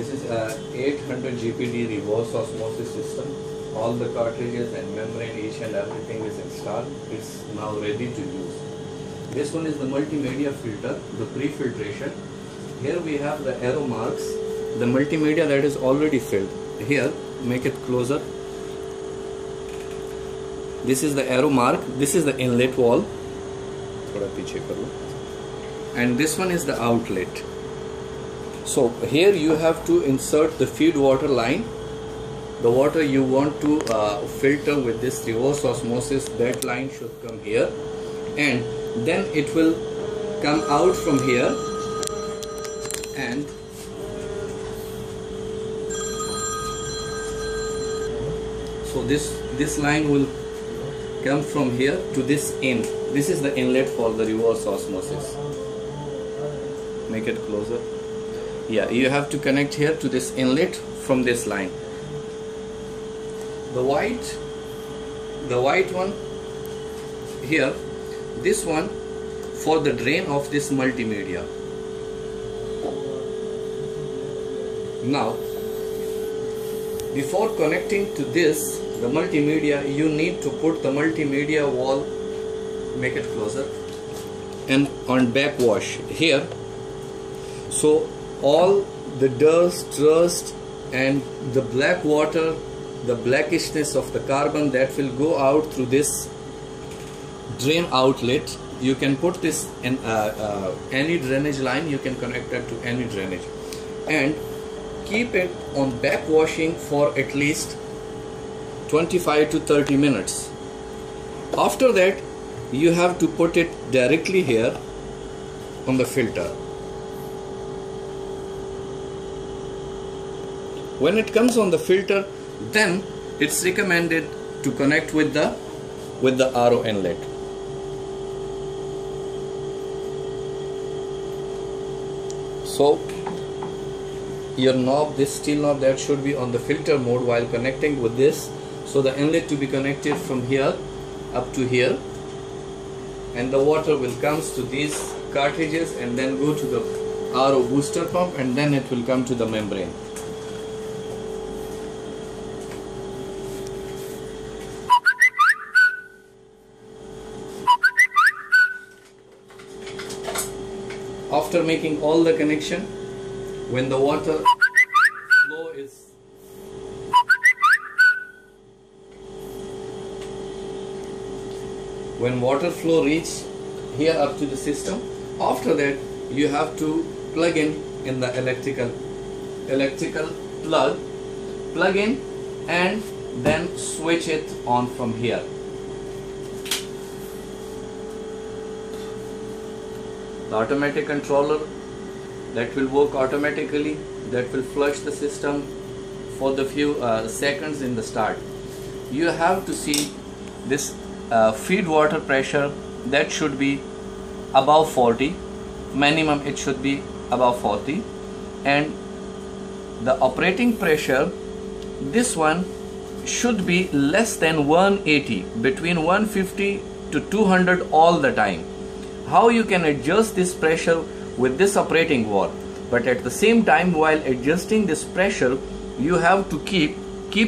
This is a 800 GPD reverse osmosis system. All the cartridges and membrane, each and everything is installed. It's now ready to use. This one is the multimedia filter, the pre-filtration. Here we have the arrow marks, the multimedia that is already filled. Here, make it closer. This is the arrow mark. This is the inlet wall. And this one is the outlet. So here you have to insert the feed water line. The water you want to filter with this reverse osmosis, that line should come here, and then it will come out from here, and so this line will come from here to this end. This is the inlet for the reverse osmosis. Make it closer. Yeah, you have to connect here to this inlet from this line. The white one here, this one for the drain of this multimedia. Now, before connecting to this, the multimedia, you need to put the multimedia wall, make it closer, and on backwash here. So all the dust, rust and the black water, the blackishness of the carbon that will go out through this drain outlet, you can put this in any drainage line, you can connect that to any drainage, and keep it on backwashing for at least 25 to 30 minutes. After that, you have to put it directly here on the filter. When it comes on the filter, then it's recommended to connect with the RO inlet. So your knob, this steel knob, that should be on the filter mode while connecting with this. So the inlet to be connected from here up to here, and the water will come to these cartridges and then go to the RO booster pump, and then it will come to the membrane. After making all the connection, when the water flow is reach here up to the system, after that you have to plug in the electrical plug in, and then switch it on from here. The automatic controller that will work automatically, that will flush the system for the few seconds in the start. You have to see this feed water pressure, that should be above 40, minimum it should be above 40, and the operating pressure, this one should be less than 180, between 150 to 200 all the time. How you can adjust this pressure with this operating valve, but at the same time, while adjusting this pressure, you have to keep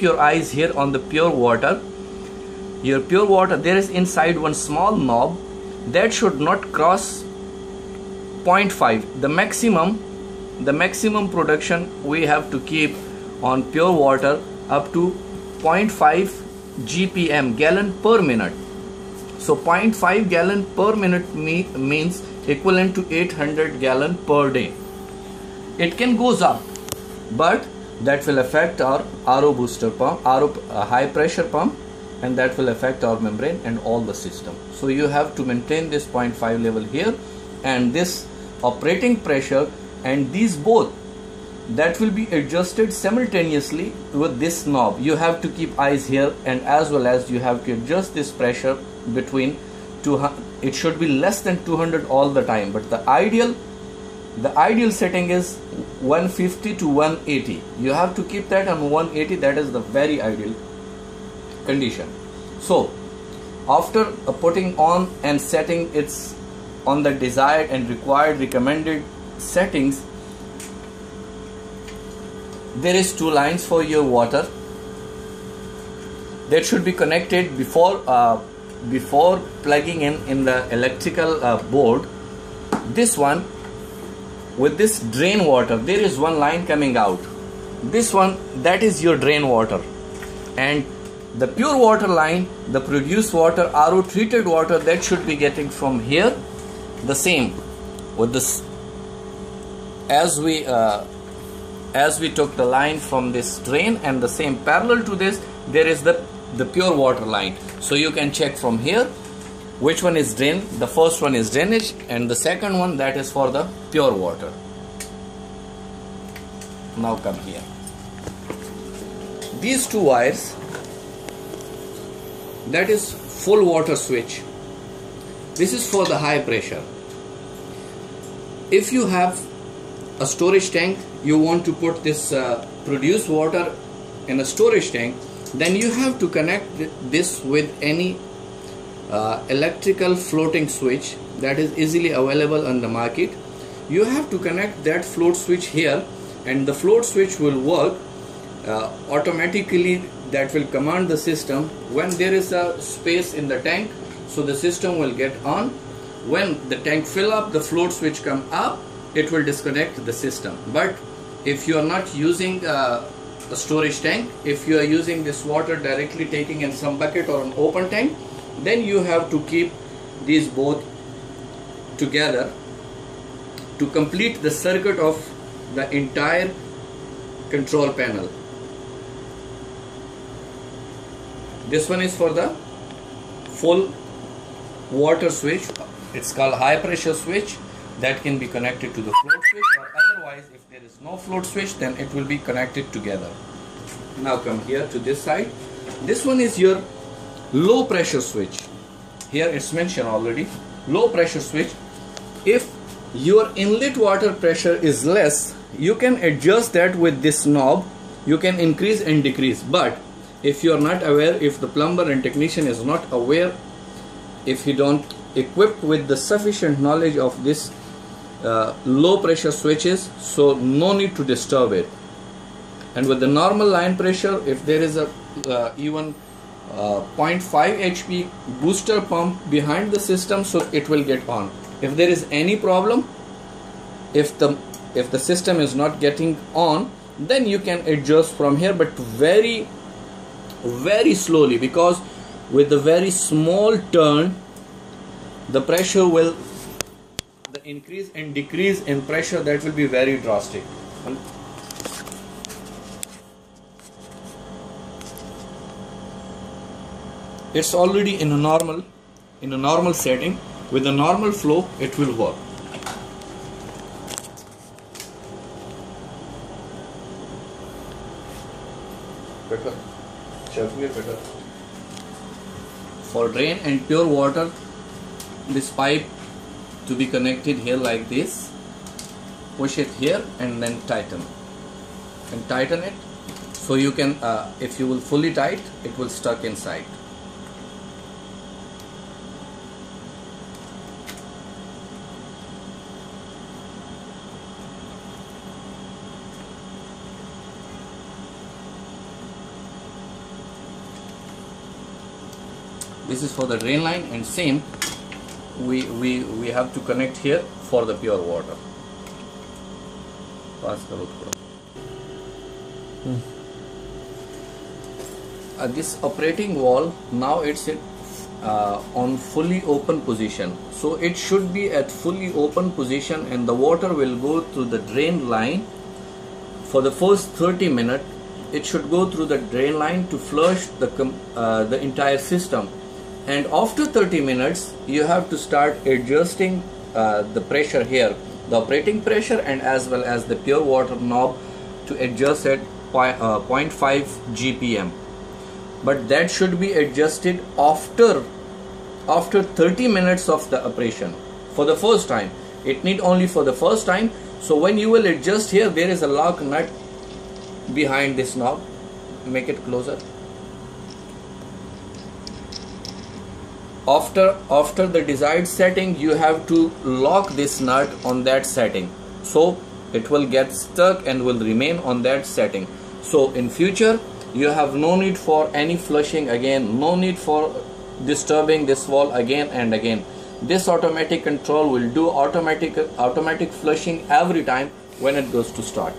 your eyes here on the pure water. Your pure water, there is inside one small knob that should not cross 0.5. The maximum production we have to keep on pure water up to 0.5 GPM, gallon per minute. So 0.5 gallon per minute means equivalent to 800 gallon per day. It can goes up, but that will affect our RO booster pump, RO high pressure pump, and that will affect our membrane and all the system. So you have to maintain this 0.5 level here, and this operating pressure, and these both, that will be adjusted simultaneously with this knob. You have to keep eyes here, and as well as you have to adjust this pressure between 200, it should be less than 200 all the time, but the ideal setting is 150 to 180. You have to keep that on 180. That is the very ideal condition. So after putting on and setting it's on the desired and required recommended settings, there is two lines for your water that should be connected before plugging in the electrical board. This one, with this drain water, there is one line coming out. This one, that is your drain water, and the pure water line, the produced water, RO treated water, that should be getting from here. The same with this, as we took the line from this drain, and the same parallel to this there is the pure water line. So you can check from here which one is drain. The first one is drainage, and the second one, that is for the pure water. Now come here. These two wires, that is full water switch. This is for the high pressure. If you have a storage tank, you want to put this produced water in a storage tank, then you have to connect this with any electrical floating switch that is easily available on the market. You have to connect that float switch here, and the float switch will work automatically. That will command the system when there is a space in the tank, so the system will get on. When the tank fill up, the float switch come up, it will disconnect the system. But if you are not using a storage tank, if you are using this water directly taking in some bucket or an open tank, then you have to keep these both together to complete the circuit of the entire control panel. This one is for the full water switch. It's called high pressure switch, that can be connected to the float switch, or otherwise if there is no float switch, then it will be connected together. Now come here to this side. This one is your low pressure switch. Here it's mentioned already, low pressure switch. If your inlet water pressure is less, you can adjust that with this knob. You can increase and decrease. But if you are not aware, if the plumber and technician is not aware, if he don't equipped with the sufficient knowledge of this low pressure switches, so no need to disturb it. And with the normal line pressure, if there is a even 0.5 HP booster pump behind the system, so it will get on. If there is any problem, if the system is not getting on, then you can adjust from here, but very slowly, because with the very small turn, the pressure will, the increase and decrease in pressure, that will be very drastic. It's already in a normal setting. With a normal flow, it will work. Better. Better. For drain and pure water, this pipe to be connected here like this. Push it here and then tighten. And tighten it, so you can, if you will fully tight, it will stuck inside. This is for the drain line, and same we have to connect here for the pure water. This operating valve, now it's on fully open position, so it should be at fully open position, and the water will go through the drain line. For the first 30 minutes, it should go through the drain line to flush the entire system. And after 30 minutes, you have to start adjusting the pressure here, the operating pressure, and as well as the pure water knob to adjust at 0.5 GPM. But that should be adjusted after 30 minutes of the operation. For the first time, it need only for the first time. So when you will adjust here, there is a lock nut behind this knob. Make it closer. After the desired setting, you have to lock this nut on that setting. So it will get stuck and will remain on that setting. So in future you have no need for any flushing again, no need for disturbing this wall again and again. This automatic control will do automatic flushing every time when it goes to start.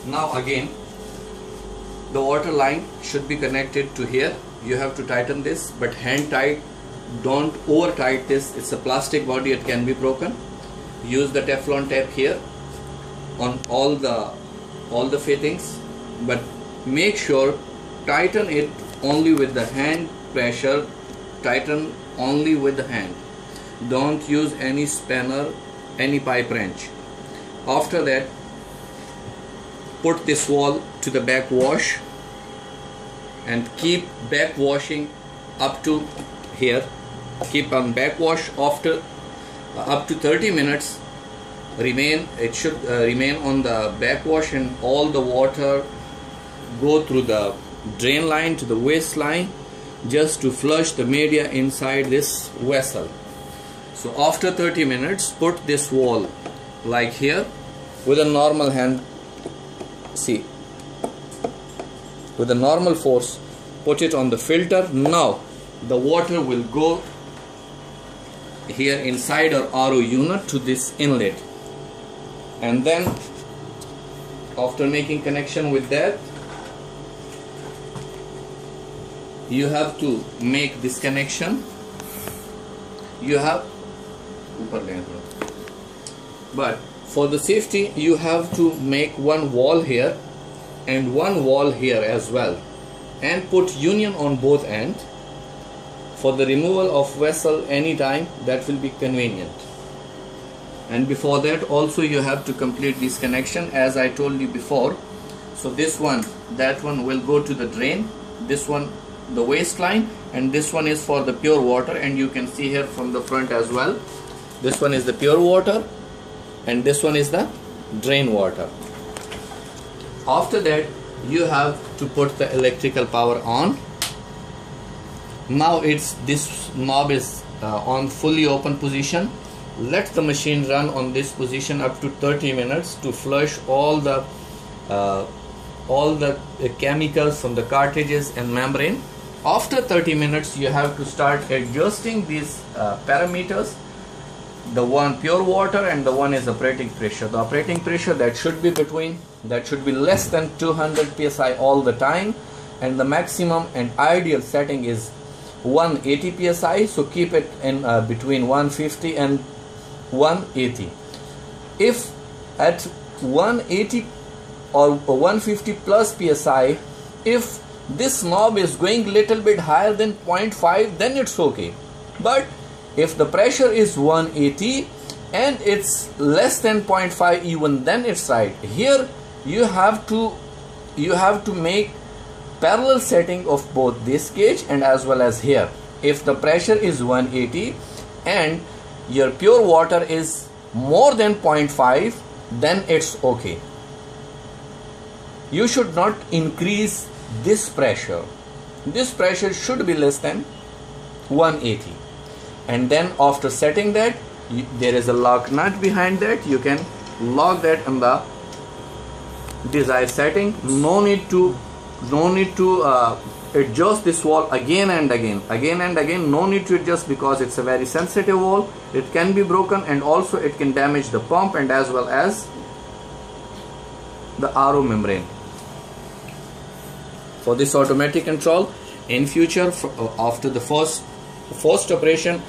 Now again, the water line should be connected to here. You have to tighten this, but hand tight, don't over tight this. It's a plastic body, it can be broken. Use the Teflon tape here on all the fittings, but make sure tighten it only with the hand pressure. Tighten only with the hand, don't use any spanner, any pipe wrench. After that, put this wall to the back wash and keep back washing up to here. Keep on back wash after up to 30 minutes. It should remain on the back wash, and all the water go through the drain line to the waste line just to flush the media inside this vessel. So after 30 minutes, put this wall like here with a normal hand. See, with a normal force, put it on the filter. Now the water will go here inside our RO unit to this inlet, and then after making connection with that, you have to make this connection. But for the safety, you have to make one wall here and one wall here as well, and put union on both ends for the removal of vessel anytime that will be convenient. And before that also you have to complete this connection as I told you before. So this one, that one will go to the drain, this one the waste line, and this one is for the pure water. And you can see here from the front as well, this one is the pure water and this one is the drain water. After that, you have to put the electrical power on. Now this knob is on fully open position. Let the machine run on this position up to 30 minutes to flush all the chemicals from the cartridges and membrane. After 30 minutes, you have to start adjusting these parameters. The one pure water and the one is operating pressure. The operating pressure that should be less than 200 psi all the time, and the maximum and ideal setting is 180 psi. So keep it in between 150 and 180. If at 180 or 150 plus psi, if this knob is going little bit higher than 0.5, then it's okay. But if the pressure is 180 and it's less than 0.5 even, then it's right. Here you have to make parallel setting of both this gauge and as well as here. If the pressure is 180 and your pure water is more than 0.5, then it's okay. You should not increase this pressure. This pressure should be less than 180. And then after setting that, there is a lock nut behind that. You can lock that in the desired setting. No need to adjust this wall again and again. No need to adjust, because it's a very sensitive wall. It can be broken, and also it can damage the pump and as well as the RO membrane. For this automatic control, in future, after the first operation,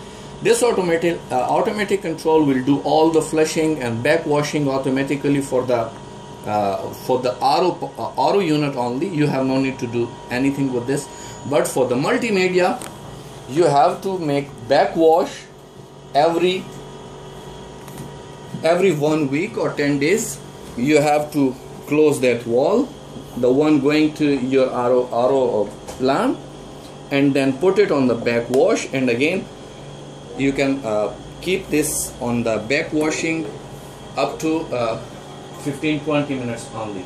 this automatic control will do all the flushing and back washing automatically for the RO unit only. You have no need to do anything with this. But for the multimedia, you have to make back wash every 1 week or 10 days. You have to close that wall, the one going to your RO plant, and then put it on the back wash. And again, you can keep this on the back washing up to 15-20 minutes only.